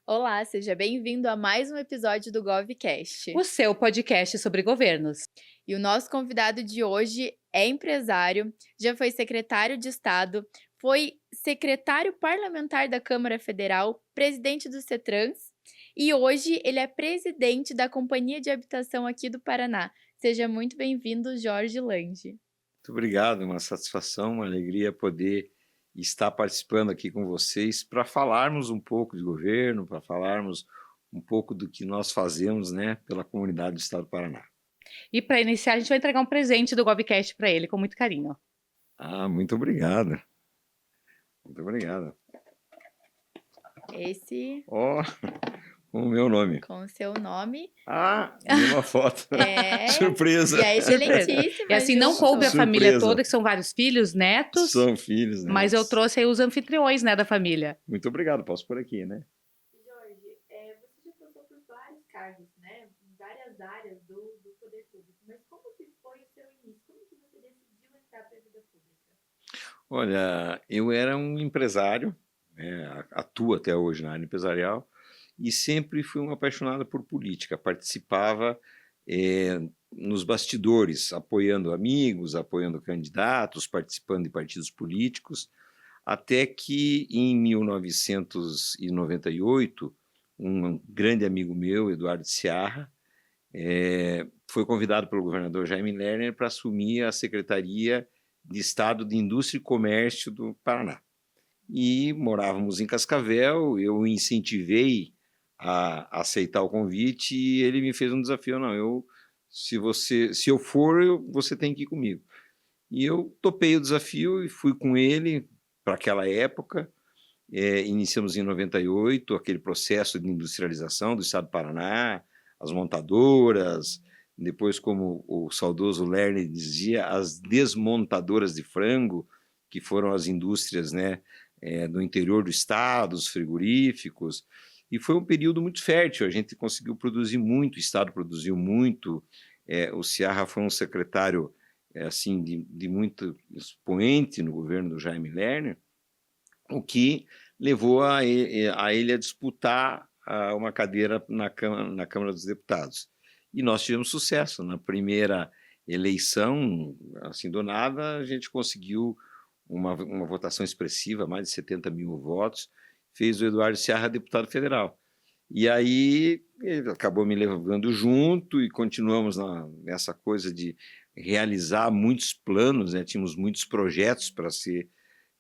Olá, seja bem-vindo a mais um episódio do GovCast. O seu podcast sobre governos. E o nosso convidado de hoje é empresário, já foi secretário de Estado, foi secretário parlamentar da Câmara Federal, presidente do CETRANS e hoje ele é presidente da Companhia de Habitação aqui do Paraná. Seja muito bem-vindo, Jorge Lande. Muito obrigado, uma satisfação, uma alegria poder estar participando aqui com vocês para falarmos um pouco de governo, para falarmos um pouco do que nós fazemos, né, pela comunidade do Estado do Paraná. E para iniciar, a gente vai entregar um presente do GovCast para ele, com muito carinho. Muito obrigado. Muito obrigado. Esse Com o meu nome. com o seu nome. E uma foto. É. Surpresa. E é excelentíssima. E assim, não junto. coube a família Surpresa. toda, que são vários filhos, netos. São filhos, né? Mas eu trouxe aí os anfitriões, né, da família. Muito obrigado, posso por aqui, né? Jorge, você já passou por vários cargos, né? Em várias áreas do poder público. Mas como que foi o seu início? Como que você decidiu entrar para a vida pública? Olha, eu era um empresário, né, atuo até hoje na área empresarial, e sempre fui um apaixonado por política. Participava nos bastidores, apoiando amigos, apoiando candidatos, participando de partidos políticos, até que em 1998, um grande amigo meu, Eduardo Searra, foi convidado pelo governador Jaime Lerner para assumir a Secretaria de Estado de Indústria e Comércio do Paraná. E morávamos em Cascavel, eu o incentivei a aceitar o convite e ele me fez um desafio. Não, se eu for, você tem que ir comigo. E eu topei o desafio e fui com ele para aquela época. Iniciamos em 98 aquele processo de industrialização do Estado do Paraná, as montadoras, depois, como o saudoso Lerner dizia, as desmontadoras de frango, que foram as indústrias, né, do interior do estado, os frigoríficos, e foi um período muito fértil, a gente conseguiu produzir muito, o estado produziu muito, o Searra foi um secretário assim, de muito expoente no governo do Jaime Lerner, o que levou a ele a disputar uma cadeira na Câmara dos Deputados. E nós tivemos sucesso. Na primeira eleição, assim, do nada, a gente conseguiu uma votação expressiva, mais de 70 mil votos, fez o Eduardo Searra deputado federal. E aí ele acabou me levando junto e continuamos nessa coisa de realizar muitos planos, né? Tínhamos muitos projetos para ser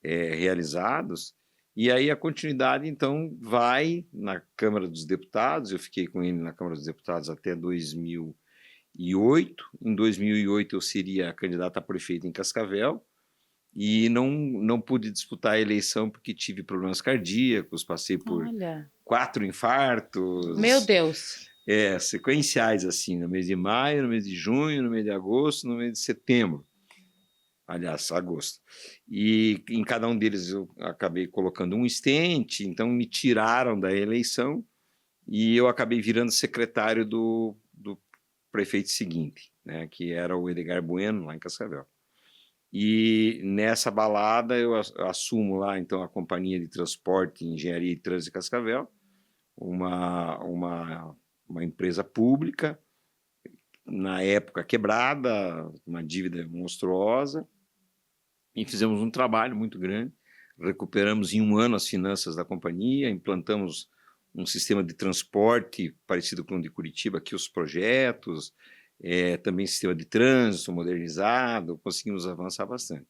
realizados, e aí a continuidade, então, vai na Câmara dos Deputados. Eu fiquei com ele na Câmara dos Deputados até 2008. Em 2008 eu seria candidato a prefeito em Cascavel, e não pude disputar a eleição porque tive problemas cardíacos, passei por 4 infartos. Meu Deus! Sequenciais, assim, no mês de maio, no mês de junho, no mês de agosto, no mês de setembro. Aliás, agosto. E em cada um deles eu acabei colocando um stent, então me tiraram da eleição e eu acabei virando secretário do prefeito seguinte, né, que era o Edgar Bueno, lá em Cascavel. E nessa balada eu assumo lá, então, a Companhia de Transporte, Engenharia e Trânsito de Cascavel, uma empresa pública, na época quebrada, uma dívida monstruosa, e fizemos um trabalho muito grande, recuperamos em um ano as finanças da companhia, implantamos um sistema de transporte parecido com o de Curitiba, aqui os projetos, também sistema de trânsito modernizado, conseguimos avançar bastante.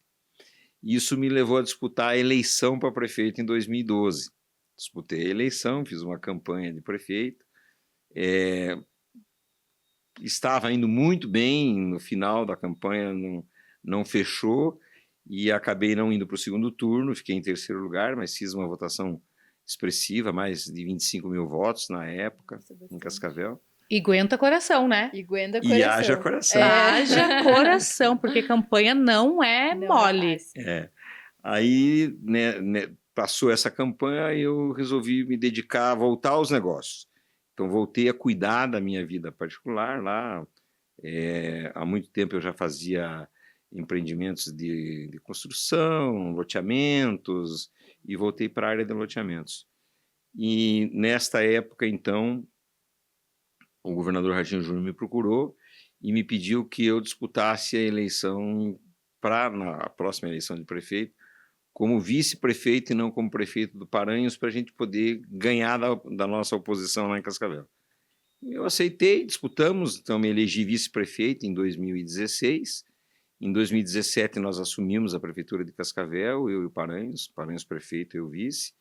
Isso me levou a disputar a eleição para prefeito em 2012. Disputei a eleição, fiz uma campanha de prefeito, estava indo muito bem, no final da campanha não fechou, e acabei não indo para o segundo turno, fiquei em terceiro lugar, mas fiz uma votação expressiva, mais de 25 mil votos na época, em Cascavel. E aguenta coração, né? E aguenta coração. E haja coração. Haja coração, porque campanha não é mole. Aí, né, passou essa campanha e eu resolvi me dedicar, voltar aos negócios. Então, voltei a cuidar da minha vida particular lá. Há muito tempo eu já fazia empreendimentos de construção, loteamentos, e voltei para a área de loteamentos. E nesta época, então, o governador Ratinho Júnior me procurou e me pediu que eu disputasse a eleição na próxima eleição de prefeito, como vice-prefeito e não como prefeito do Paranhos, para a gente poder ganhar da nossa oposição lá em Cascavel. Eu aceitei, disputamos, então me elegi vice-prefeito em 2016. Em 2017 nós assumimos a prefeitura de Cascavel, eu e o Paranhos prefeito e eu vice.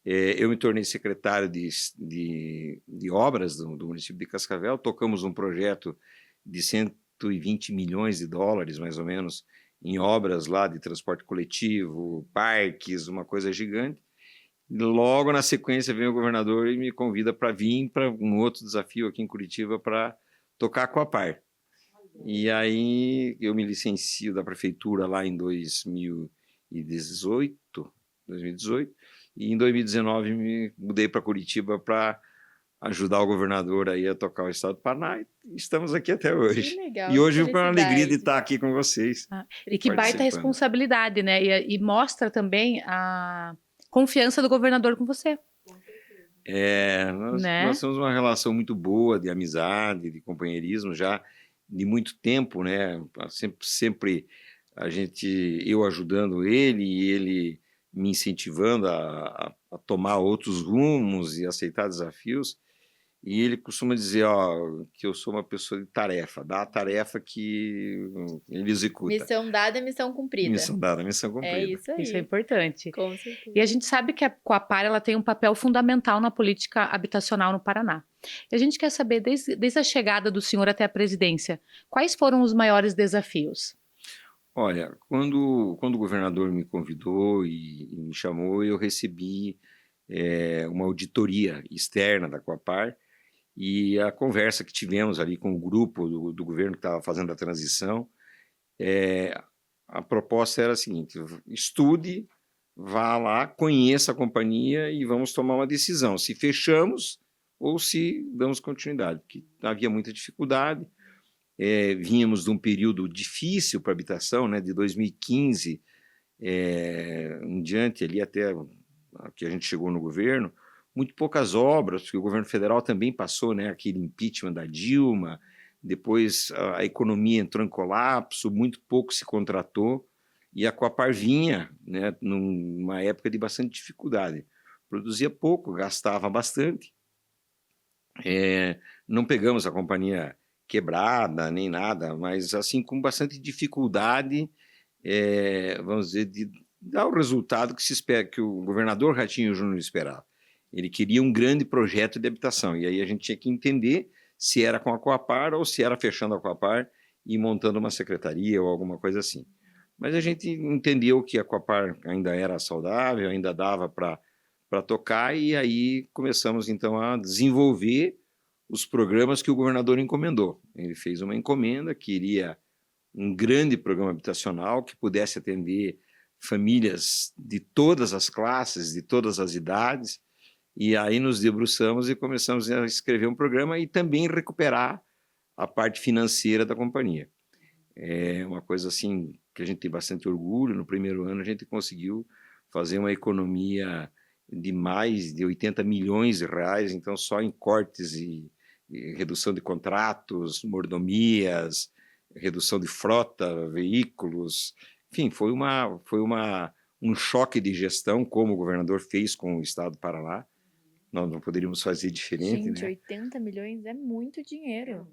Eu me tornei secretário de obras do município de Cascavel, tocamos um projeto de 120 milhões de dólares, mais ou menos, em obras lá de transporte coletivo, parques, uma coisa gigante. Logo na sequência vem o governador e me convida para vir para um outro desafio aqui em Curitiba para tocar a Coapar. E aí eu me licencio da prefeitura lá em 2018, e em 2019 me mudei para Curitiba para ajudar o governador aí a tocar o estado do Paraná, e estamos aqui até Que hoje. legal, E que hoje foi uma alegria de felicidade. estar aqui com vocês, E que baita participando. responsabilidade, né? E mostra também a confiança do governador com você, Nós né? temos uma relação muito boa de amizade, de companheirismo já de muito tempo, né? Sempre eu ajudando ele e ele me incentivando a tomar outros rumos e aceitar desafios. E ele costuma dizer, ó, que eu sou uma pessoa de tarefa, dá a tarefa que ele executa. Missão dada, missão cumprida. Missão dada, missão É cumprida. isso aí. Isso é importante. Com certeza. E a gente sabe que a Coapar ela tem um papel fundamental na política habitacional no Paraná. E a gente quer saber, desde a chegada do senhor até a presidência, quais foram os maiores desafios? Olha, quando o governador me convidou e me chamou, eu recebi uma auditoria externa da Coapar, e a conversa que tivemos ali com o grupo do governo que estava fazendo a transição, a proposta era a seguinte: estude, vá lá, conheça a companhia e vamos tomar uma decisão, se fechamos ou se damos continuidade, porque havia muita dificuldade. Vínhamos de um período difícil para a habitação, né, de 2015 em diante, ali até que a gente chegou no governo, muito poucas obras, porque o governo federal também passou, né, aquele impeachment da Dilma, depois a economia entrou em colapso, muito pouco se contratou, e a Coapar vinha, né, numa época de bastante dificuldade. Produzia pouco, gastava bastante. Não pegamos a companhia quebrada nem nada, mas assim com bastante dificuldade, vamos dizer, de dar o resultado que se espera, que o governador Ratinho Júnior esperava. Ele queria um grande projeto de habitação, e aí a gente tinha que entender se era com a Coapar ou se era fechando a Coapar e montando uma secretaria ou alguma coisa assim. Mas a gente entendeu que a Coapar ainda era saudável, ainda dava para tocar, e aí começamos então a desenvolver os programas que o governador encomendou. Ele fez uma encomenda, queria um grande programa habitacional que pudesse atender famílias de todas as classes, de todas as idades, e aí nos debruçamos e começamos a escrever um programa e também recuperar a parte financeira da companhia. É uma coisa assim que a gente tem bastante orgulho. No primeiro ano a gente conseguiu fazer uma economia de mais de 80 milhões de reais, então só em cortes e redução de contratos, mordomias, redução de frota, veículos, enfim, foi um choque de gestão, como o governador fez com o estado do Paraná. Nós não poderíamos fazer diferente, Gente, né? 80 milhões é muito dinheiro.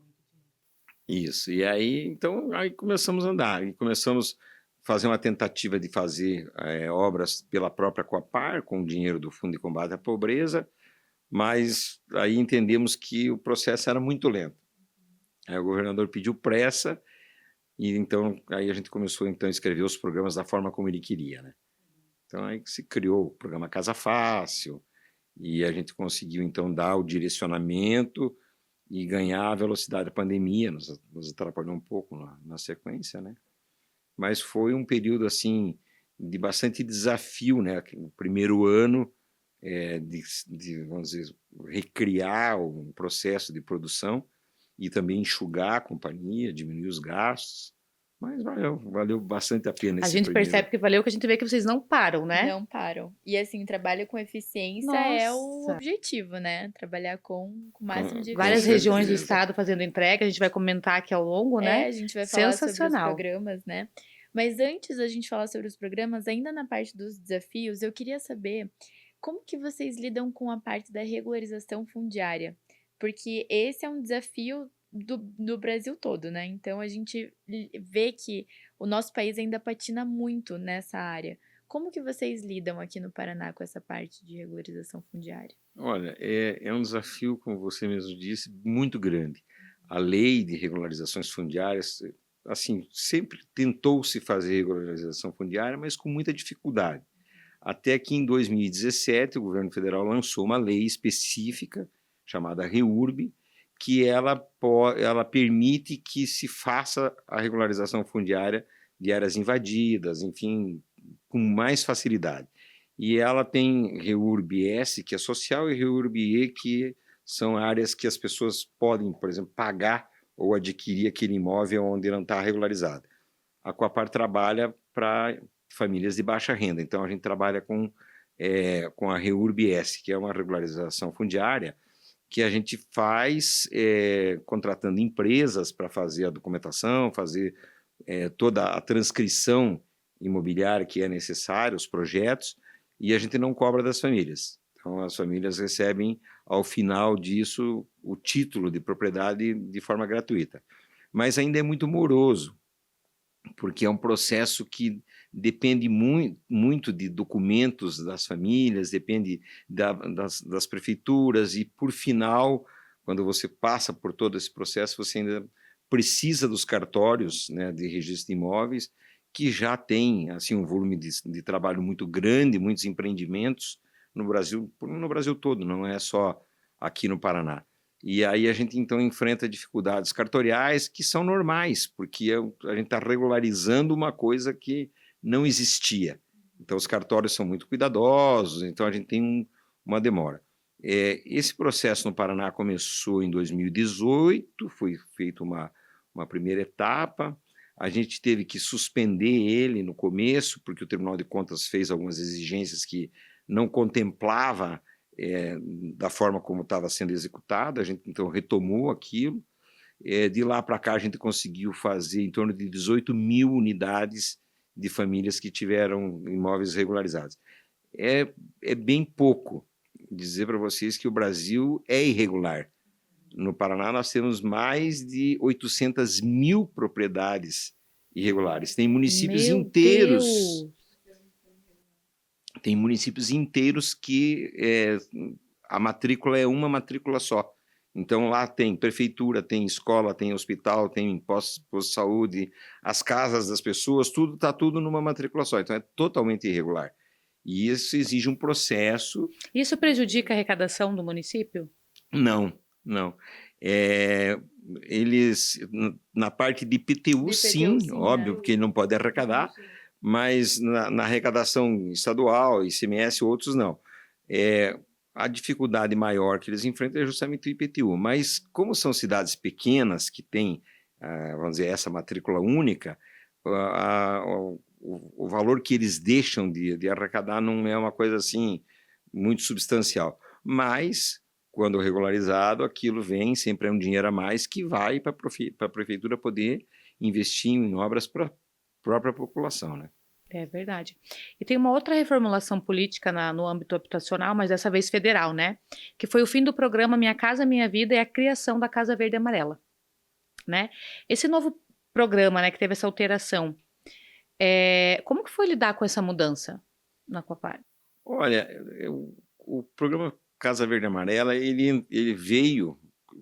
Isso, e aí, então, aí começamos a andar, e começamos a fazer uma tentativa de fazer obras pela própria Coapar, com o dinheiro do Fundo de Combate à Pobreza, mas aí entendemos que o processo era muito lento. Aí o governador pediu pressa, e então aí a gente começou então a escrever os programas da forma como ele queria, né? Então aí se criou o programa Casa Fácil, e a gente conseguiu então dar o direcionamento e ganhar a velocidade da pandemia. Nos atrapalhou um pouco na sequência, né? Mas foi um período assim de bastante desafio, né? O primeiro ano vamos dizer, recriar um processo de produção e também enxugar a companhia, diminuir os gastos, Mas valeu bastante a pena A esse gente primeiro. percebe que valeu, que a gente vê que vocês não param, né? Não param. E assim, trabalho com eficiência é o Nossa. objetivo, né? Trabalhar com o máximo de Várias eficiência regiões do certeza. estado fazendo entrega, a gente vai comentar aqui ao longo, né? A gente vai falar sobre os Sensacional. programas, né? Mas antes da gente falar sobre os programas, ainda na parte dos desafios, eu queria saber como que vocês lidam com a parte da regularização fundiária? Porque esse é um desafio do Brasil todo, né? Então a gente vê que o nosso país ainda patina muito nessa área. Como que vocês lidam aqui no Paraná com essa parte de regularização fundiária? Olha, é um desafio, como você mesmo disse, muito grande. A lei de regularizações fundiárias, assim, sempre tentou-se fazer regularização fundiária, mas com muita dificuldade. Até que em 2017 o governo federal lançou uma lei específica, chamada REURB, que ela permite que se faça a regularização fundiária de áreas invadidas, enfim, com mais facilidade. E ela tem REURB-S, que é social, e REURB-E, que são áreas que as pessoas podem, por exemplo, pagar ou adquirir aquele imóvel onde não está regularizado. A Coapar trabalha para famílias de baixa renda, então a gente trabalha com a REURB-S, que é uma regularização fundiária, que a gente faz contratando empresas para fazer a documentação, fazer toda a transcrição imobiliária que é necessária, os projetos, e a gente não cobra das famílias. Então, as famílias recebem, ao final disso, o título de propriedade de forma gratuita. Mas ainda é muito moroso, porque é um processo que depende muito de documentos das famílias, depende das prefeituras, e, por final, quando você passa por todo esse processo, você ainda precisa dos cartórios, né, de registro de imóveis, que já tem assim, um volume de trabalho muito grande, muitos empreendimentos no Brasil todo, não é só aqui no Paraná. E aí a gente, então, enfrenta dificuldades cartoriais que são normais, porque a gente está regularizando uma coisa que não existia. Então, os cartórios são muito cuidadosos, então a gente tem uma demora. Esse processo no Paraná começou em 2018, foi feita uma primeira etapa, a gente teve que suspender ele no começo, porque o Tribunal de Contas fez algumas exigências que não contemplava da forma como estava sendo executado, a gente então retomou aquilo. De lá para cá a gente conseguiu fazer em torno de 18 mil unidades de famílias que tiveram imóveis regularizados. É bem pouco dizer para vocês que o Brasil é irregular. No Paraná nós temos mais de 800 mil propriedades irregulares. Tem municípios inteiros... Tem municípios inteiros que a matrícula é uma matrícula só. Então, lá tem prefeitura, tem escola, tem hospital, tem posto de saúde, as casas das pessoas, tudo está tudo numa matrícula só. Então, é totalmente irregular. E isso exige um processo... Isso prejudica a arrecadação do município? Não. Eles, na parte de IPTU, sim, óbvio, porque ele não pode arrecadar, mas na arrecadação estadual, ICMS, outros não. A dificuldade maior que eles enfrentam é justamente o IPTU, mas como são cidades pequenas que têm, vamos dizer, essa matrícula única, o valor que eles deixam de arrecadar não é uma coisa assim muito substancial, mas quando regularizado, aquilo vem, sempre é um dinheiro a mais que vai para a prefeitura poder investir em obras para a própria população, né? É verdade. E tem uma outra reformulação política no âmbito habitacional, mas dessa vez federal, né? Que foi o fim do programa Minha Casa Minha Vida e a criação da Casa Verde e Amarela, né? Esse novo programa, né, que teve essa alteração, como que foi lidar com essa mudança na Coapar? Olha, o programa Casa Verde e Amarela, ele veio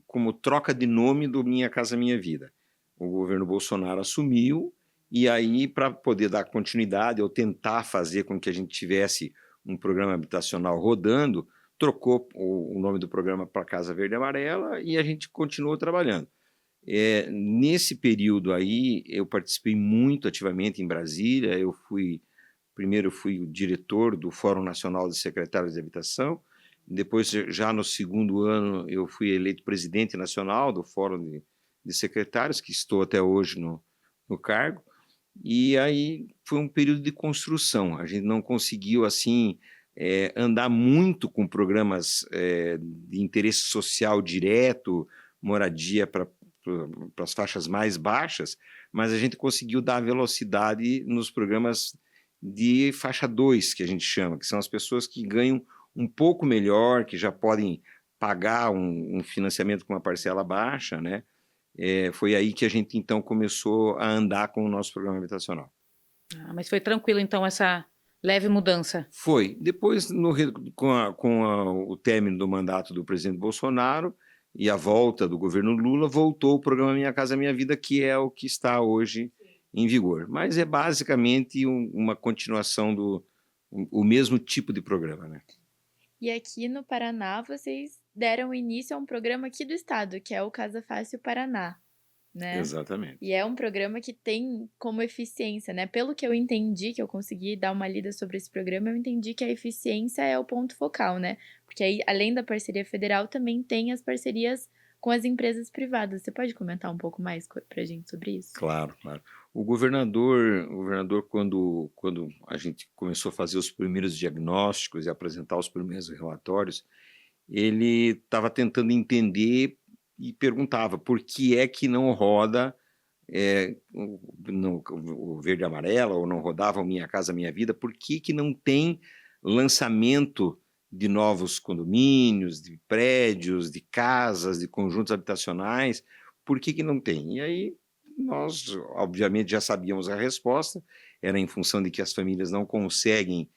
como troca de nome do Minha Casa Minha Vida. O governo Bolsonaro assumiu, e aí, para poder dar continuidade ou tentar fazer com que a gente tivesse um programa habitacional rodando, trocou o nome do programa para Casa Verde e Amarela e a gente continuou trabalhando. Nesse período aí, eu participei muito ativamente em Brasília. Primeiro fui o diretor do Fórum Nacional de Secretários de Habitação, depois, já no segundo ano, eu fui eleito presidente nacional do Fórum de Secretários, que estou até hoje no no cargo, e aí foi um período de construção. A gente não conseguiu, assim, andar muito com programas de interesse social direto, moradia para as faixas mais baixas, mas a gente conseguiu dar velocidade nos programas de faixa 2, que a gente chama, que são as pessoas que ganham um pouco melhor, que já podem pagar um financiamento com uma parcela baixa, né? Foi aí que a gente, então, começou a andar com o nosso programa habitacional. Mas foi tranquilo, então, essa leve mudança? Foi. Depois, o término do mandato do presidente Bolsonaro e a volta do governo Lula, voltou o programa Minha Casa Minha Vida, que é o que está hoje em vigor. Mas é basicamente uma continuação o mesmo tipo de programa, né? E aqui no Paraná, vocês deram início a um programa aqui do estado, que é o Casa Fácil Paraná, né? Exatamente. E é um programa que tem como eficiência, né? Pelo que eu entendi, que eu consegui dar uma lida sobre esse programa, eu entendi que a eficiência é o ponto focal, né? Porque aí, além da parceria federal, também tem as parcerias com as empresas privadas. Você pode comentar um pouco mais pra gente sobre isso? Claro, claro. O governador, quando a gente começou a fazer os primeiros diagnósticos e apresentar os primeiros relatórios, ele estava tentando entender e perguntava por que é que não roda o Verde e Amarela, ou não rodava o Minha Casa Minha Vida, por que não tem lançamento de novos condomínios, de prédios, de casas, de conjuntos habitacionais, por que não tem? E aí nós, obviamente, já sabíamos a resposta, era em função de que as famílias não conseguem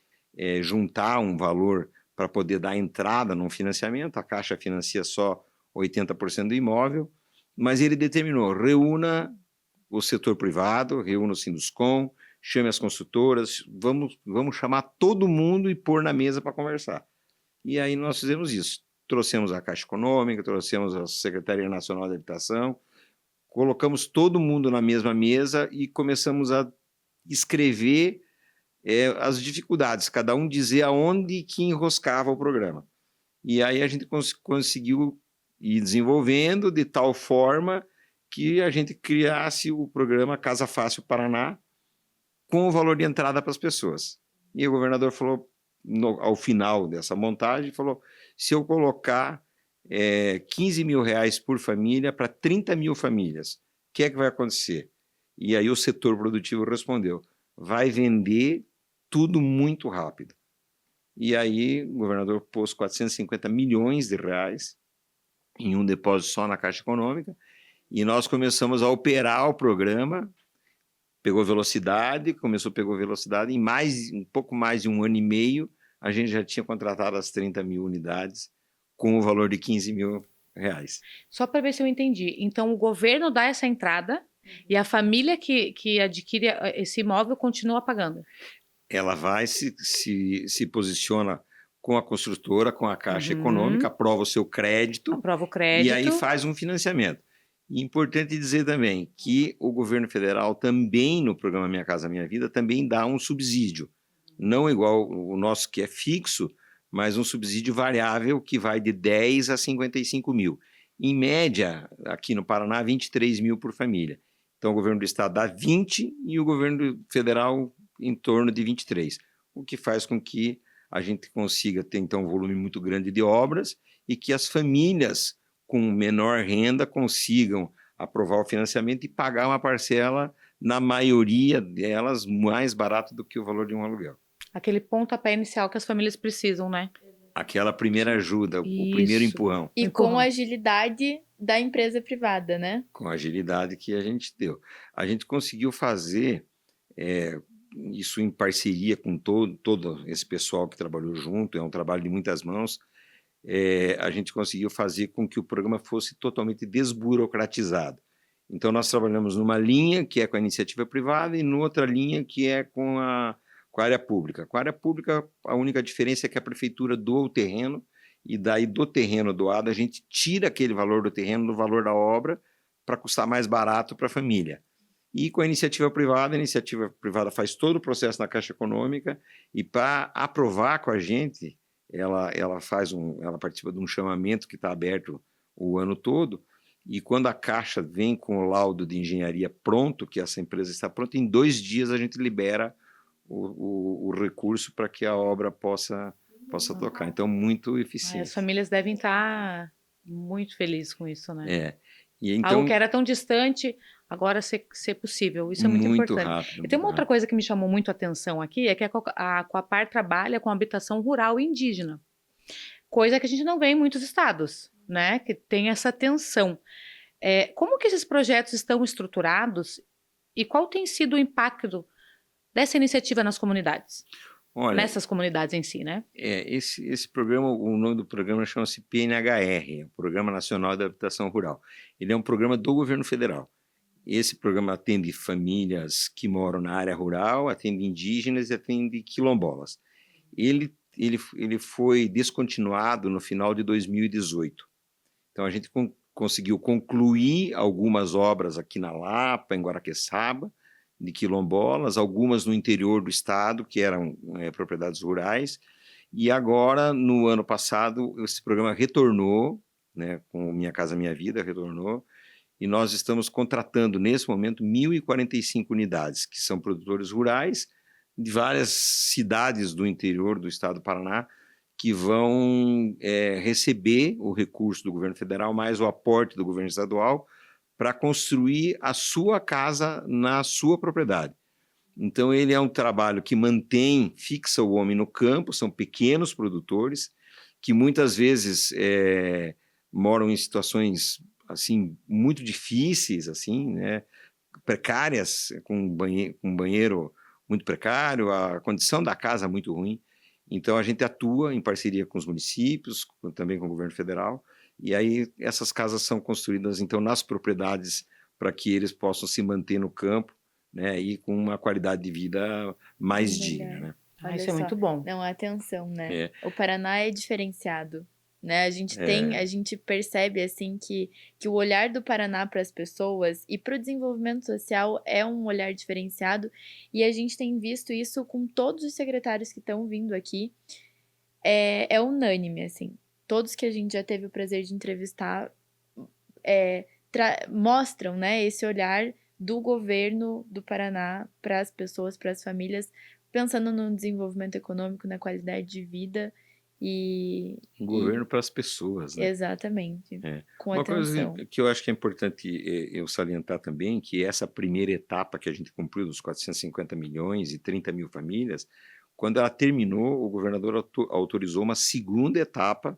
juntar um valor para poder dar entrada num financiamento, a Caixa financia só 80% do imóvel, mas ele determinou, reúna o setor privado, reúna o Sinduscom, chame as construtoras, vamos chamar todo mundo e pôr na mesa para conversar. E aí nós fizemos isso, trouxemos a Caixa Econômica, trouxemos a Secretaria Nacional de Habitação, colocamos todo mundo na mesma mesa e começamos a escrever as dificuldades, cada um dizer aonde que enroscava o programa. E aí a gente conseguiu ir desenvolvendo de tal forma que a gente criasse o programa Casa Fácil Paraná com o valor de entrada para as pessoas. E o governador falou, ao final dessa montagem, falou, se eu colocar 15 mil reais por família para 30 mil famílias, o que é que vai acontecer? E aí o setor produtivo respondeu, vai vender tudo muito rápido. E aí o governador pôs 450 milhões de reais em um depósito só na Caixa Econômica, e nós começamos a operar o programa, pegou velocidade, em um pouco mais de um ano e meio, a gente já tinha contratado as 30 mil unidades com o valor de 15 mil reais. Só para ver se eu entendi. Então, o governo dá essa entrada e a família que adquire esse imóvel continua pagando? Ela vai, se posiciona com a construtora, com a Caixa Econômica, aprova o seu crédito, aprova o crédito, e aí faz um financiamento. E importante dizer também que o governo federal também, no programa Minha Casa Minha Vida, também dá um subsídio, não igual o nosso que é fixo, mas um subsídio variável que vai de 10 a 55 mil. Em média, aqui no Paraná, 23 mil por família. Então o governo do estado dá 20 e o governo federal em torno de 23, o que faz com que a gente consiga ter, então, um volume muito grande de obras e que as famílias com menor renda consigam aprovar o financiamento e pagar uma parcela, na maioria delas, mais barato do que o valor de um aluguel. Aquele pontapé inicial que as famílias precisam, né? Aquela primeira ajuda, o primeiro empurrão. E com a agilidade da empresa privada, né? Com a agilidade que a gente deu. A gente conseguiu fazer isso em parceria com todo esse pessoal que trabalhou junto, é um trabalho de muitas mãos. A gente conseguiu fazer com que o programa fosse totalmente desburocratizado. Então, nós trabalhamos numa linha que é com a iniciativa privada e noutra linha que é com a área pública. Com a área pública, a única diferença é que a prefeitura doa o terreno e daí do terreno doado a gente tira aquele valor do terreno do valor da obra para custar mais barato para a família. E com a iniciativa privada faz todo o processo na Caixa Econômica e para aprovar com a gente, ela participa de um chamamento que está aberto o ano todo e quando a Caixa vem com o laudo de engenharia pronto, que essa empresa está pronta, em 2 dias a gente libera o recurso para que a obra possa tocar. Então, muito Ai, eficiente. as famílias devem estar muito felizes com isso, né? É. E Algo então, que era tão distante, agora ser possível. Isso é muito muito importante. rápido. E tem uma muito outra rápido. coisa que me chamou muito a atenção aqui, é que a Coapar trabalha com habitação rural e indígena. Coisa que a gente não vê em muitos estados, né? Que tem essa tensão. Como que esses projetos estão estruturados e qual tem sido o impacto dessa iniciativa nas comunidades? Olha, Nessas comunidades em si, né? esse programa, o nome do programa chama-se PNHR, Programa Nacional de Habitação Rural. Ele é um programa do governo federal. Esse programa atende famílias que moram na área rural, atende indígenas e atende quilombolas. Ele foi descontinuado no final de 2018. Então, a gente conseguiu concluir algumas obras aqui na Lapa, em Guaraqueçaba, de quilombolas, algumas no interior do estado, que eram propriedades rurais, e agora, no ano passado, esse programa retornou, né, com Minha Casa Minha Vida, retornou, e nós estamos contratando, nesse momento, 1.045 unidades, que são produtores rurais, de várias cidades do interior do estado do Paraná, que vão receber o recurso do governo federal, mais o aporte do governo estadual, para construir a sua casa na sua propriedade. Então, ele é um trabalho que fixa o homem no campo, são pequenos produtores, que muitas vezes moram em situações assim muito difíceis, assim, né, precárias, com um banheiro muito precário, a condição da casa muito ruim. Então, a gente atua em parceria com os municípios, também com o governo federal, e aí essas casas são construídas, então, nas propriedades para que eles possam se manter no campo, né, e com uma qualidade de vida mais digna, né? Olha Isso é só. muito bom. Não, atenção, né? É. O Paraná é diferenciado, né? A gente percebe, assim, que o olhar do Paraná para as pessoas e para o desenvolvimento social é um olhar diferenciado, e a gente tem visto isso com todos os secretários que estão vindo aqui. É unânime, assim. Todos que a gente já teve o prazer de entrevistar mostram, né, esse olhar do governo do Paraná para as pessoas, para as famílias, pensando no desenvolvimento econômico, na qualidade de vida Um governo para as pessoas, né? Exatamente. Com Uma atenção. coisa que eu acho que é importante eu salientar também, que essa primeira etapa que a gente cumpriu dos 450 milhões e 30 mil famílias, quando ela terminou, o governador autorizou uma segunda etapa,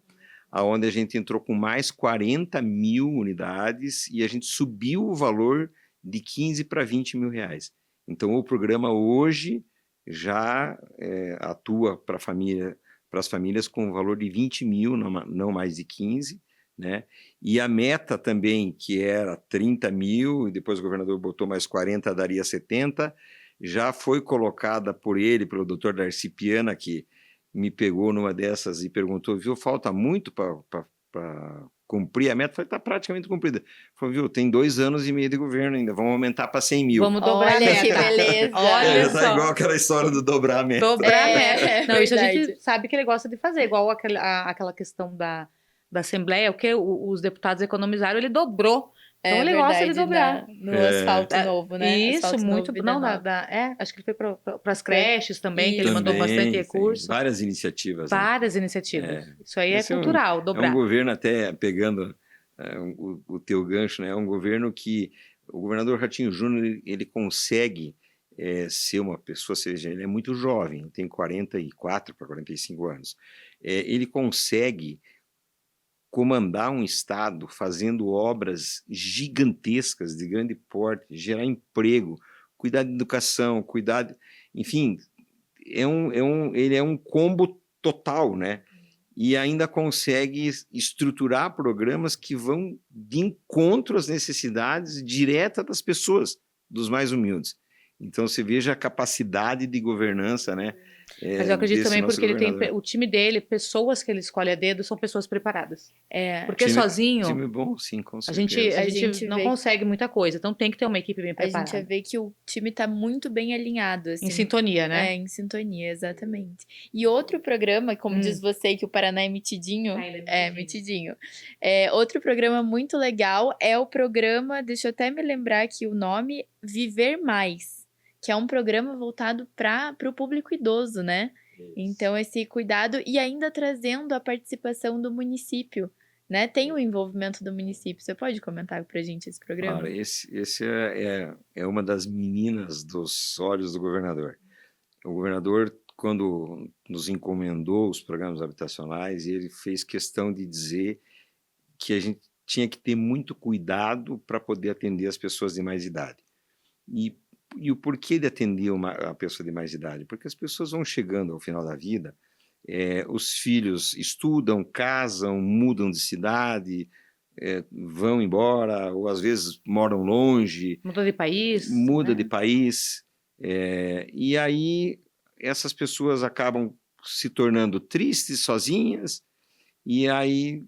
onde a gente entrou com mais 40 mil unidades e a gente subiu o valor de 15 para 20 mil reais. Então, o programa hoje já atua para as famílias com um valor de 20 mil, não mais de 15, né? E a meta também, que era 30 mil, e depois o governador botou mais 40, daria 70, já foi colocada por ele, pelo doutor Darcy Piana, que me pegou numa dessas e perguntou, viu, falta muito para cumprir a meta? Falei, está praticamente cumprida. Falei, viu, tem 2 anos e meio de governo ainda, vamos aumentar para 100 mil. Vamos dobrar a Olha meta. que beleza. Olha Tá só. igual aquela história do dobrar a meta. Dobrar a meta. Não, isso a verdade. gente sabe que ele gosta de fazer, igual aquela questão da Assembleia, o que os deputados economizaram, ele dobrou. Então ele gosta de dobrar. No asfalto novo, né? Isso, Asfalto muito. novo, vida Não, nova. acho que ele foi para as creches também, que ele Isso. mandou bastante Também, recurso. várias iniciativas. Né? Várias iniciativas. Isso aí Esse é cultural, É dobrar. um governo, até pegando o teu gancho, né? É um governo que o governador Ratinho Júnior ele consegue ser uma pessoa, seja, ele é muito jovem, tem 44 para 45 anos. Ele consegue comandar um estado fazendo obras gigantescas, de grande porte, gerar emprego, cuidar de educação, enfim, ele é um combo total, né? E ainda consegue estruturar programas que vão de encontro às necessidades diretas das pessoas, dos mais humildes. Então, você veja a capacidade de governança, né? Mas eu acredito desse também nosso porque ele tem governador. o time dele, pessoas que ele escolhe a dedo, são pessoas preparadas. É, Porque Time, sozinho, time bom, sim, com a gente, certeza. a a gente gente não vê, consegue muita coisa. Então tem que ter uma equipe bem a gente preparada. vê que o time tá muito bem alinhado, Em assim. sintonia, né? Em sintonia, exatamente. E outro programa, como diz você, que o Paraná é mitidinho. Ah, ele é É, mitidinho. mitidinho. Outro programa muito legal é o programa, deixa eu até me lembrar aqui o nome, Viver Mais, que é um programa voltado para o público idoso, né? Então, esse cuidado e ainda trazendo a participação do município, né? Tem o envolvimento do município. Você pode comentar pra gente esse programa? Olha, esse é uma das meninas dos olhos do governador. O governador, quando nos encomendou os programas habitacionais, ele fez questão de dizer que a gente tinha que ter muito cuidado para poder atender as pessoas de mais idade. E o porquê de atender a pessoa de mais idade? Porque as pessoas vão chegando ao final da vida, os filhos estudam, casam, mudam de cidade, vão embora, ou às vezes moram longe, Mudou de país, muda né? de país, e aí essas pessoas acabam se tornando tristes, sozinhas, e aí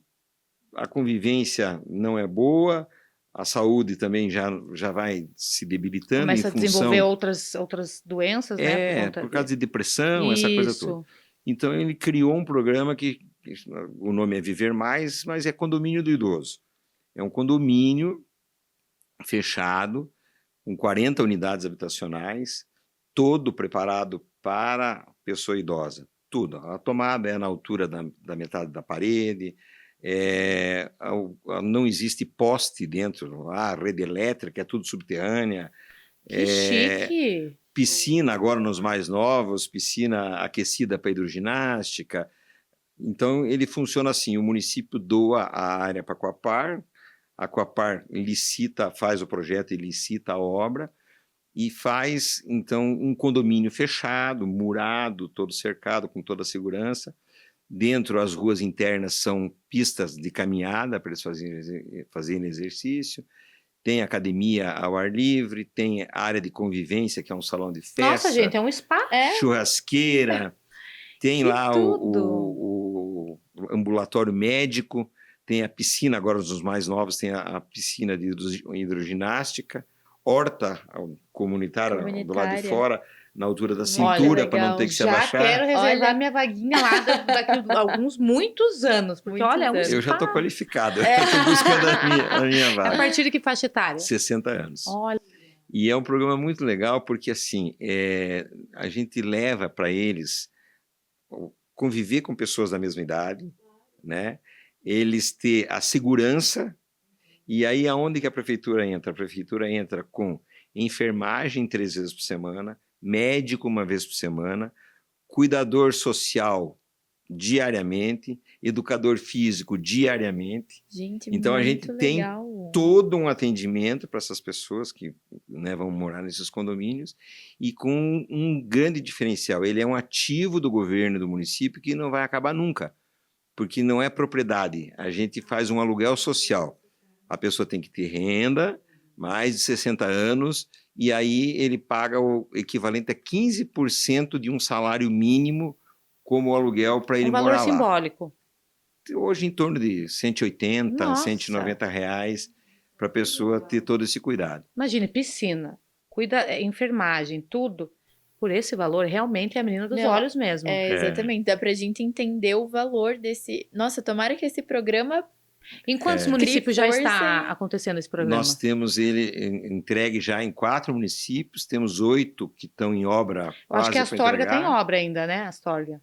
a convivência não é boa, a saúde também já vai se debilitando em Começa a desenvolver função, outras doenças, né? Por conta por causa de depressão, essa coisa toda. Isso. Então ele criou um programa que o nome é Viver Mais, mas é condomínio do idoso. É um condomínio fechado, com 40 unidades habitacionais, todo preparado para a pessoa idosa. Tudo. A tomada é na altura da metade da parede, não existe poste dentro, a rede elétrica é tudo subterrânea. Que chique! Piscina agora nos mais novos, piscina aquecida para hidroginástica. Então ele funciona assim, o município doa a área para a Coapar licita, faz o projeto e licita a obra, e faz, então, um condomínio fechado, murado, todo cercado, com toda a segurança. Dentro, as ruas internas são pistas de caminhada para eles fazerem exercício. Tem academia ao ar livre, tem área de convivência, que é um salão de festa. Nossa, gente, é um spa. Churrasqueira. Tem Que lá tudo! o ambulatório médico, tem a piscina, agora os mais novos, tem a piscina de hidroginástica, horta comunitária do lado de fora, na altura da cintura, para não ter que se abaixar. Já quero reservar Olha, minha vaguinha lá daqui a muitos anos, porque Muitos olha, é um anos. Eu já estou spa. qualificado, eu estou buscando a minha A vaga. partir de que faixa etária? 60 anos. Olha, E é um programa muito legal, porque assim, a gente leva para eles conviver com pessoas da mesma idade, né? Eles ter a segurança, e aí aonde que a prefeitura entra? A prefeitura entra com enfermagem 3 vezes por semana, médico 1 vez por semana, cuidador social diariamente, educador físico diariamente. Gente, Então a gente muito tem legal. todo um atendimento para essas pessoas que, né, vão morar nesses condomínios, e com um grande diferencial. Ele é um ativo do governo do município que não vai acabar nunca, porque não é propriedade. A gente faz um aluguel social. A pessoa tem que ter renda, mais de 60 anos, e aí ele paga o equivalente a 15% de um salário mínimo como aluguel para ele um valor morar lá. simbólico. Hoje em torno de 180, Nossa. 190 reais para a pessoa ter todo esse cuidado. Imagine, piscina, enfermagem, tudo. Por esse valor, realmente é a menina dos Não, olhos mesmo. Exatamente. Dá pra gente entender o valor desse. Nossa, tomara que esse programa. Em quantos É. municípios já Crie força está e- acontecendo esse programa? Nós temos ele entregue já em 4 municípios, temos 8 que estão em obra Eu acho quase que a para Astorga tem entregar. obra ainda, né? Astorga.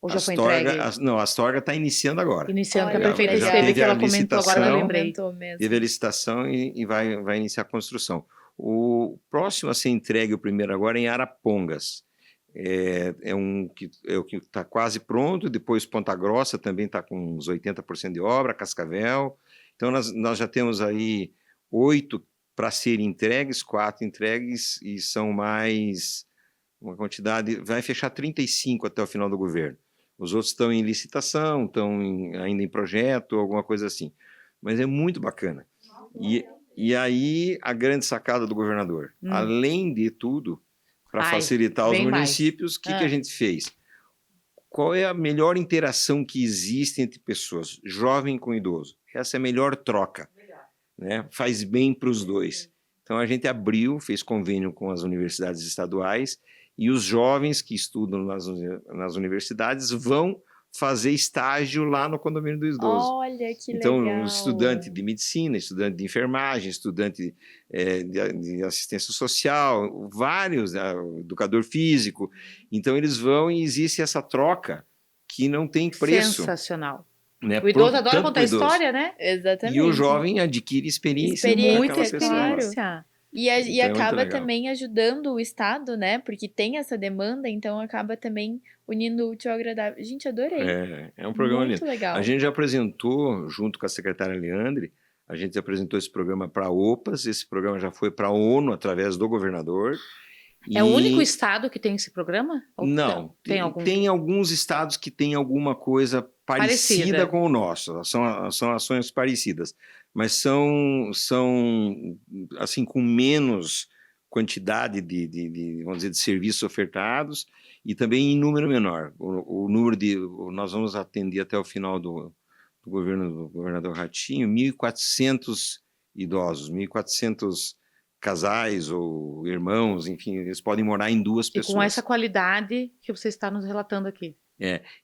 Ou já foi Astorga, entregue? não, a Astorga está iniciando agora. Iniciando, que a Olha, prefeita já esteve, teve que a ela comentou, agora eu licitação. lembrei. Comentou mesmo. Teve a licitação e vai iniciar a construção. O próximo a ser entregue, o primeiro agora, é em Arapongas. É o que está quase pronto. Depois Ponta Grossa também está com uns 80% de obra, Cascavel. Então nós já temos aí 8 para serem entregues, 4 entregues, e são mais uma quantidade, vai fechar 35 até o final do governo. Os outros estão em licitação, estão ainda em projeto, alguma coisa assim. Mas é muito bacana. E aí a grande sacada do governador, além de tudo, para facilitar os bem mais. municípios, o que a gente fez? qual é a melhor interação que existe entre pessoas, jovem com idoso. Essa é a melhor troca, né? Faz bem para os dois. Então a gente fez convênio com as universidades estaduais e os jovens que estudam nas universidades vão fazer estágio lá no condomínio do idoso. Olha, que Então, legal. estudante de medicina, estudante de enfermagem, estudante de assistência social, vários, educador físico. Então, eles vão e existe essa troca que não tem preço. Sensacional. Né? O idoso adora Tanto contar pro idoso. história, né? Exatamente. E o jovem adquire experiência. Experiência, com aquela pessoa. claro. experiência. E Então, é muito acaba legal. também ajudando o Estado, né? Porque tem essa demanda, então acaba também unindo o útil ao agradável. Gente, adorei. É um programa Muito lindo. legal. A gente já apresentou, junto com a secretária Leandre, a gente apresentou esse programa para a OPAS, esse programa já foi para a ONU através do governador. É o único estado que tem esse programa? Ou Não, tem algum? tem alguns estados que têm alguma coisa parecida com o nosso, são ações parecidas, mas são assim, com menos quantidade vamos dizer, de serviços ofertados e também em número menor. Nós vamos atender até o final do governo do governador Ratinho 1.400 idosos, 1.400 casais ou irmãos, enfim, eles podem morar em duas E pessoas. com essa qualidade que você está nos relatando aqui.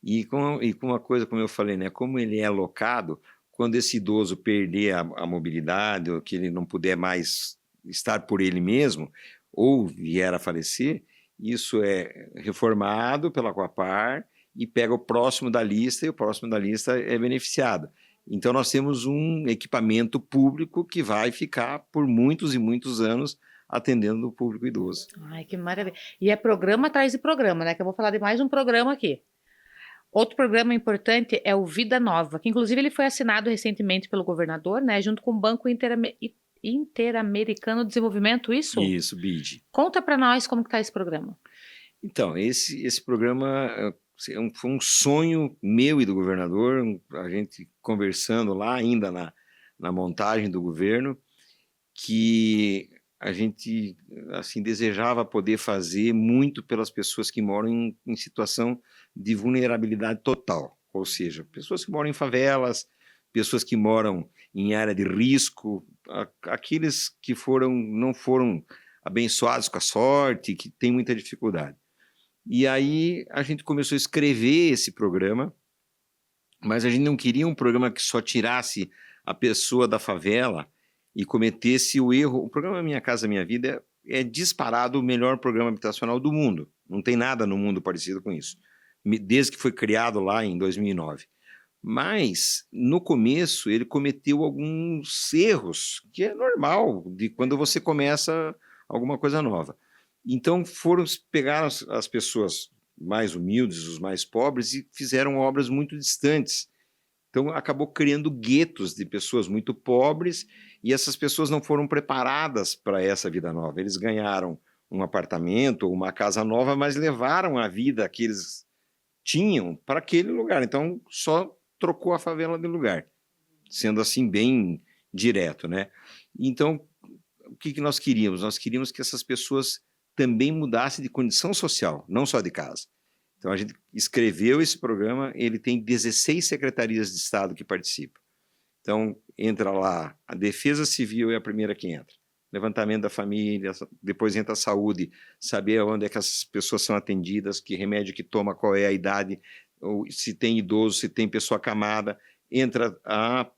E com uma coisa, como eu falei, né, como ele é alocado, quando esse idoso perder a mobilidade, ou que ele não puder mais estar por ele mesmo, ou vier a falecer, isso é reformado pela Coapar e pega o próximo da lista, e o próximo da lista é beneficiado. Então, nós temos um equipamento público que vai ficar por muitos e muitos anos atendendo o público idoso. Ai, que maravilha. E é programa atrás de programa, né? Que eu vou falar de mais um programa aqui. Outro programa importante é o Vida Nova, que inclusive ele foi assinado recentemente pelo governador, né? Junto com o Banco Interamericano de Desenvolvimento, isso? Isso, BID. Conta para nós como que tá esse programa. Então, esse programa foi um sonho meu e do governador, a gente conversando lá ainda na montagem do governo, que a gente assim desejava poder fazer muito pelas pessoas que moram em situação de vulnerabilidade total, ou seja, pessoas que moram em favelas, pessoas que moram em área de risco, aqueles que não foram abençoados com a sorte, que têm muita dificuldade. E aí a gente começou a escrever esse programa, mas a gente não queria um programa que só tirasse a pessoa da favela e cometesse o erro. O programa Minha Casa Minha Vida é disparado o melhor programa habitacional do mundo. Não tem nada no mundo parecido com isso, desde que foi criado lá em 2009. Mas, no começo, ele cometeu alguns erros, que é normal de quando você começa alguma coisa nova. Então, pegaram as pessoas mais humildes, os mais pobres, e fizeram obras muito distantes. Então, acabou criando guetos de pessoas muito pobres, e essas pessoas não foram preparadas para essa vida nova. Eles ganharam um apartamento ou uma casa nova, mas levaram a vida que eles tinham para aquele lugar. Então, só trocou a favela de lugar, sendo assim bem direto, né? Então, o que nós queríamos? Nós queríamos que essas pessoas também mudassem de condição social, não só de casa. Então, a gente escreveu esse programa, ele tem 16 secretarias de Estado que participam. Então, entra lá, a Defesa Civil é a primeira que entra, levantamento da família, depois entra a saúde, saber onde é que as pessoas são atendidas, que remédio que toma, qual é a idade, ou se tem idoso, se tem pessoa acamada, entra a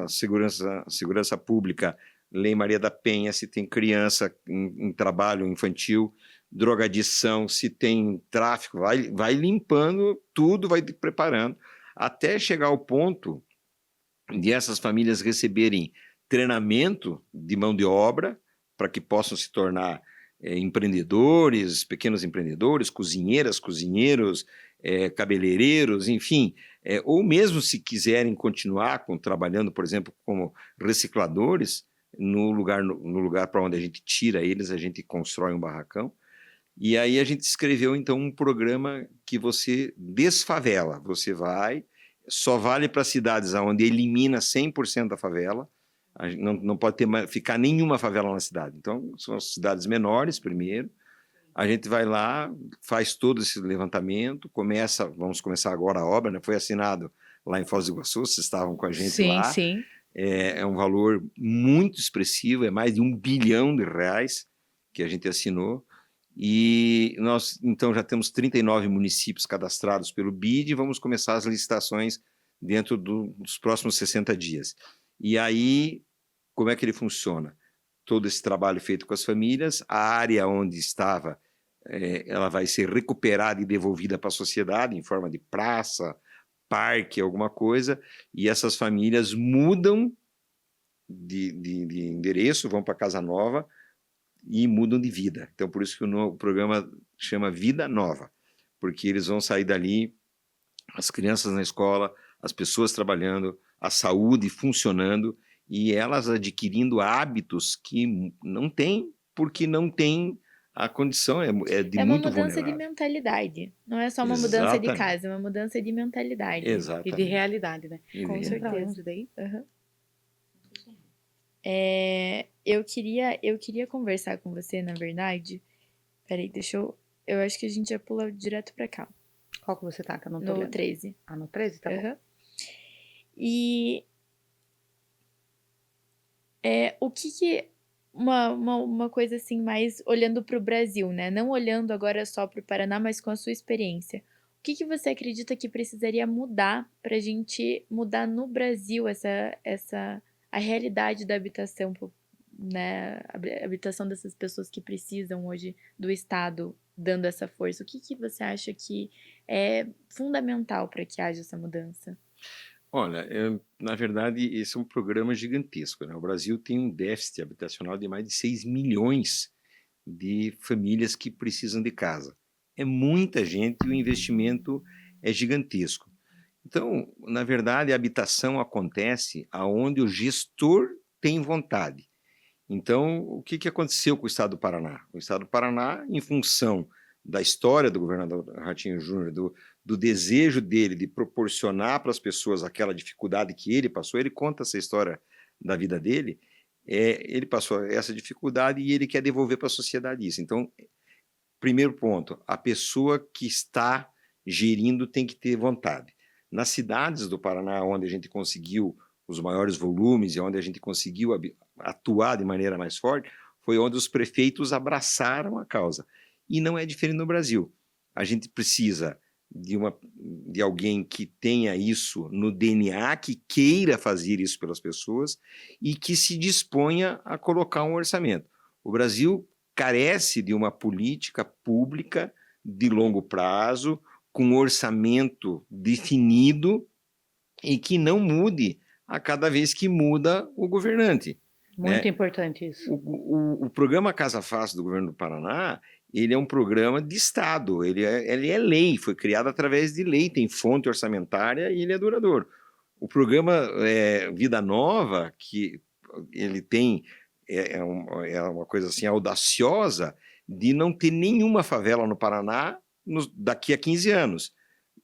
segurança pública, Lei Maria da Penha, se tem criança em trabalho infantil, drogadição, se tem tráfico, vai limpando tudo, vai preparando, até chegar ao ponto de essas famílias receberem treinamento de mão de obra para que possam se tornar empreendedores, pequenos empreendedores, cozinheiras, cozinheiros, cabeleireiros, enfim, ou mesmo se quiserem continuar trabalhando, por exemplo, como recicladores, no lugar para onde a gente tira eles, a gente constrói um barracão. E aí a gente escreveu, então, um programa que você desfavela. Você só vale para cidades onde elimina 100% da favela, não pode ficar nenhuma favela na cidade. Então, são as cidades menores, primeiro, A gente vai lá, faz todo esse levantamento, vamos começar agora a obra, né? Foi assinado lá em Foz do Iguaçu, vocês estavam com a gente Sim, lá. sim. É um valor muito expressivo, é mais de R$ 1 bilhão que a gente assinou. E nós, então, já temos 39 municípios cadastrados pelo BID e vamos começar as licitações dentro dos próximos 60 dias. E aí, como é que ele funciona? Todo esse trabalho feito com as famílias, a área onde estava, ela vai ser recuperada e devolvida para a sociedade em forma de praça, parque, alguma coisa, e essas famílias mudam de endereço, vão para casa nova e mudam de vida. Então, por isso que o programa chama Vida Nova, porque eles vão sair dali, as crianças na escola, as pessoas trabalhando, a saúde funcionando e elas adquirindo hábitos que não têm, porque não tem a condição, é de É uma muito mudança de vulnerável. mentalidade. Não é só uma mudança de Exatamente. casa, é uma mudança de mentalidade. E de Exatamente. realidade, né? E de Com realidade. Pra certeza. onde daí? Aham. Eu queria conversar com você, na verdade. Peraí, deixa eu. Eu acho que a gente já pula direto pra cá, Qual que você tá? Que eu não tô no vendo. 13. Ah, no 13? Tá bom. Aham. E o que uma coisa assim, mais olhando para o Brasil, né? Não olhando agora só para o Paraná, mas com a sua experiência. O que você acredita que precisaria mudar para a gente mudar no Brasil a realidade da habitação, né? A habitação dessas pessoas que precisam hoje do Estado dando essa força. O que você acha que é fundamental para que haja essa mudança? Olha, na verdade, esse é um programa gigantesco, né? O Brasil tem um déficit habitacional de mais de 6 milhões de famílias que precisam de casa. É muita gente e o investimento é gigantesco. Então, na verdade, a habitação acontece aonde o gestor tem vontade. Então, o que aconteceu com o Estado do Paraná? O Estado do Paraná, em função da história do governador Ratinho Júnior, do desejo dele de proporcionar para as pessoas aquela dificuldade que ele passou, ele conta essa história da vida dele, ele passou essa dificuldade e ele quer devolver para a sociedade isso. Então, primeiro ponto, a pessoa que está gerindo tem que ter vontade. Nas cidades do Paraná, onde a gente conseguiu os maiores volumes e onde a gente conseguiu atuar de maneira mais forte, foi onde os prefeitos abraçaram a causa. E não é diferente no Brasil. A gente precisa de alguém que tenha isso no DNA, que queira fazer isso pelas pessoas e que se disponha a colocar um orçamento. O Brasil carece de uma política pública de longo prazo, com um orçamento definido e que não mude a cada vez que muda o governante. Muito importante isso. O programa Casa Fácil do governo do Paraná, ele é um programa de Estado, ele é lei, foi criado através de lei, tem fonte orçamentária e ele é duradouro. O programa Vida Nova, que ele tem, é uma coisa assim audaciosa, de não ter nenhuma favela no Paraná daqui a 15 anos.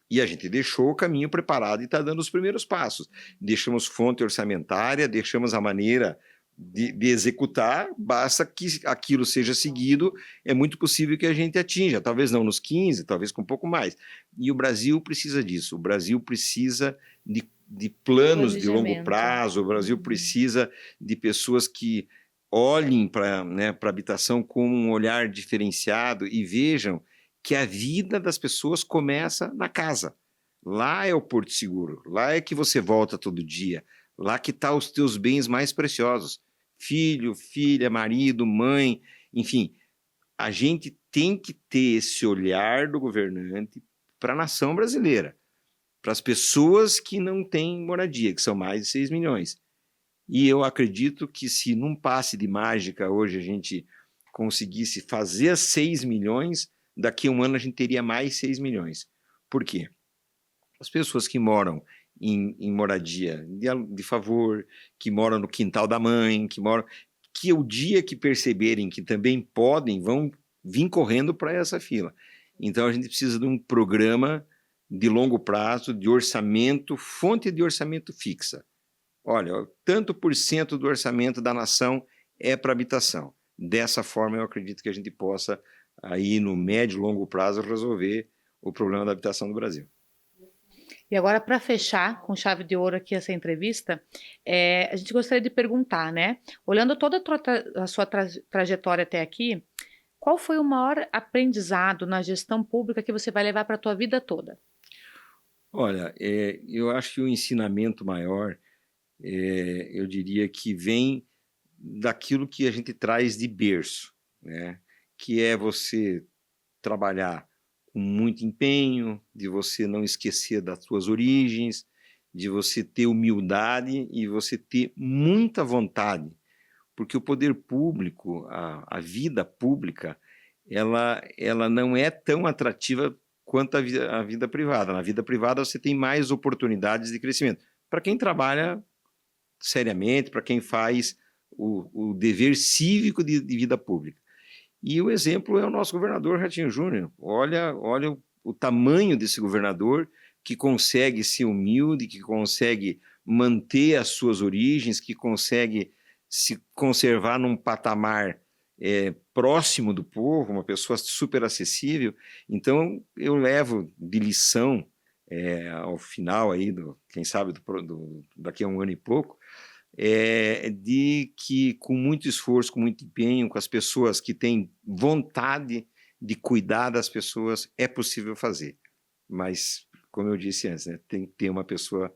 E a gente deixou o caminho preparado e está dando os primeiros passos. Deixamos fonte orçamentária, deixamos a maneira de executar, basta que aquilo seja seguido, é muito possível que a gente atinja, talvez não nos 15, talvez com um pouco mais. E o Brasil precisa disso, o Brasil precisa de planos de longo prazo, o Brasil precisa de pessoas que olhem para a habitação com um olhar diferenciado e vejam que a vida das pessoas começa na casa. Lá é o Porto Seguro, lá é que você volta todo dia, lá que estão os teus bens mais preciosos. Filho, filha, marido, mãe, enfim. A gente tem que ter esse olhar do governante para a nação brasileira, para as pessoas que não têm moradia, que são mais de 6 milhões. E eu acredito que se num passe de mágica hoje a gente conseguisse fazer 6 milhões, daqui a um ano a gente teria mais 6 milhões. Por quê? As pessoas que moram em moradia de favor, que moram no quintal da mãe, que o dia que perceberem que também podem, vão vir correndo para essa fila. Então a gente precisa de um programa de longo prazo, de orçamento, fonte de orçamento fixa. Olha, tanto por cento do orçamento da nação é para habitação. dessa forma eu acredito que a gente possa, aí no médio e longo prazo, resolver o problema da habitação do Brasil. E agora, para fechar com chave de ouro aqui essa entrevista, a gente gostaria de perguntar, né? Olhando toda a sua trajetória até aqui, qual foi o maior aprendizado na gestão pública que você vai levar para a tua vida toda? Olha, eu acho que o ensinamento maior, eu diria que vem daquilo que a gente traz de berço, né? Que é você trabalhar com muito empenho, de você não esquecer das suas origens, de você ter humildade e você ter muita vontade, porque o poder público, a vida pública, ela não é tão atrativa quanto a vida privada. Na vida privada você tem mais oportunidades de crescimento. Para quem trabalha seriamente, para quem faz o dever cívico de vida pública. E o exemplo é o nosso governador Ratinho Júnior. Olha o tamanho desse governador, que consegue ser humilde, que consegue manter as suas origens, que consegue se conservar num patamar próximo do povo, uma pessoa super acessível. Então, eu levo de lição, ao final, aí quem sabe daqui a um ano e pouco, de que com muito esforço, com muito empenho, com as pessoas que têm vontade de cuidar das pessoas, é possível fazer. Mas, como eu disse antes, né, tem que ter uma pessoa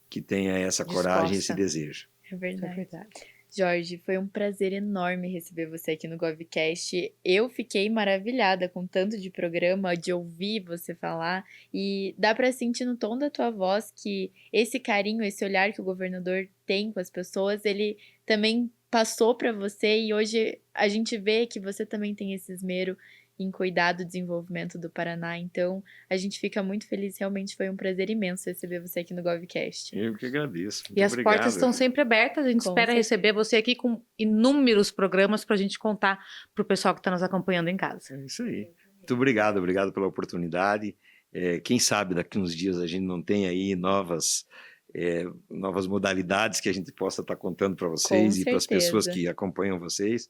que tenha essa coragem, esse desejo. É verdade. É verdade. Jorge, foi um prazer enorme receber você aqui no Govcast. Eu fiquei maravilhada com tanto de programa, de ouvir você falar, e dá para sentir no tom da tua voz que esse carinho, esse olhar que o governador tem com as pessoas, ele também passou para você, e hoje a gente vê que você também tem esse esmero em cuidar do desenvolvimento do Paraná. Então, a gente fica muito feliz. Realmente foi um prazer imenso receber você aqui no Govcast. Eu que agradeço. Muito E as obrigado. portas estão sempre abertas. A gente Com espera certeza. receber você aqui com inúmeros programas para a gente contar para o pessoal que está nos acompanhando em casa. É isso aí. Muito obrigado pela oportunidade. Quem sabe daqui uns dias a gente não tem aí novas modalidades que a gente possa estar contando para vocês Com e para as pessoas certeza. que acompanham vocês.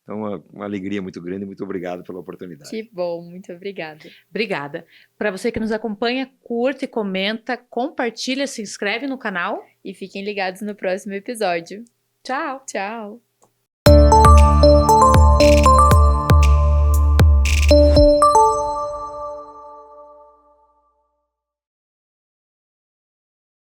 Então, uma alegria muito grande. Muito obrigado pela oportunidade. Que bom, muito obrigada. Obrigada. Para você que nos acompanha, curte, comenta, compartilha, se inscreve no canal. E fiquem ligados no próximo episódio. Tchau! Tchau!